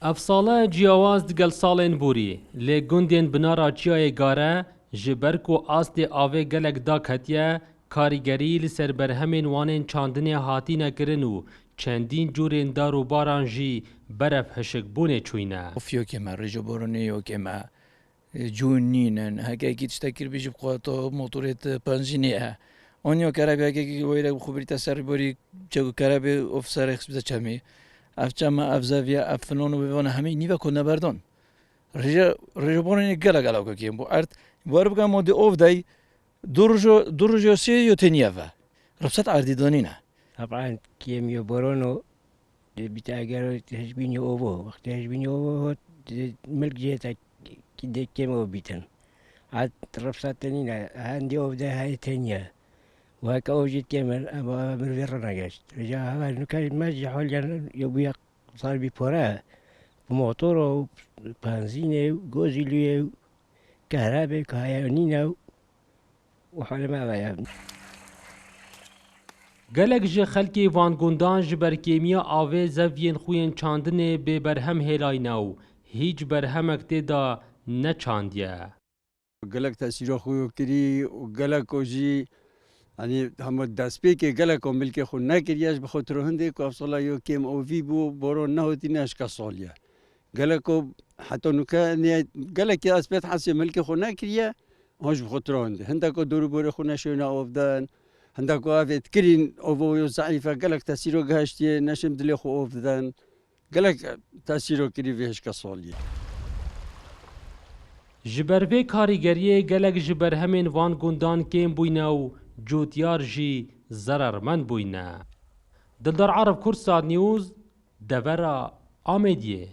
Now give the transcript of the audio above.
افساله جیاواز دگل سالین بوری لی گندین بنارا چیای گاره جبرک و آست آوه گلک دا کتیه کاریگری لسر برهمین وانین چاندنی هاتی نکرن و چندین جورین دارو باران جی برف هشک بونه چوینه افیو که ما رجو برونی و که ما جونینن هکه کی تشتکر بیش بخاطر موتورت بنزینیه آنیا کرابی هکه ویرا خبری تسری باری چه کرابی افسر خبز چمی افچما افزویا افنونو بیوانه همه نیو کنه بردن رجو برونی گلا گلا که کیم بو ارت بار بگم ماده اوف دای درجو سی یوتنیه و رفست عردیدانینه طبعا كيم يبرونو بتاجر تهجبيني أوبو وقت تهجبيني أوبو ملك جيتا كده كيم أو بيتن عاد رفسات تانينا عندي أوف ده هاي تانية وهكا أوجد كيمر أما مرفرنا جاشت رجع هذا نكال ماجي حول يبويا صار بيبورا بموتورو بنزينه غوزيليو كهرباء كهيانينا وحول ما يعني گلک جه خلکی وانگوندان جبر کیمیا آوه زوین خوین چاندنه به برهم هلای نو هیچ برهمک دا نه چاندیه گلک تاثیر خوی کری و گلک اوجی یعنی هم دست پی که گلک و ملک خود نکریش بخاطر هنده که افصلا یا کم اووی بو بارو نهوتی نش کسالیه گلک و حتی نکه گلک از پیت حسی ملک خود نکریه هاش بخاطر هنده که دورو بور خود نشونه آفدن هندکو آفت کرین اوو ضعیفه گلک تاثیرو گهشتی نشم دلی خو آفدن گلک تاثیرو کری ویش کسالیه جبر به کاریگریه گلک جبر همین وانگوندان کم بوینه و جوتیار جی ضررمند بوینه دلدار عرب کوردسات نیوز دورا آمدیه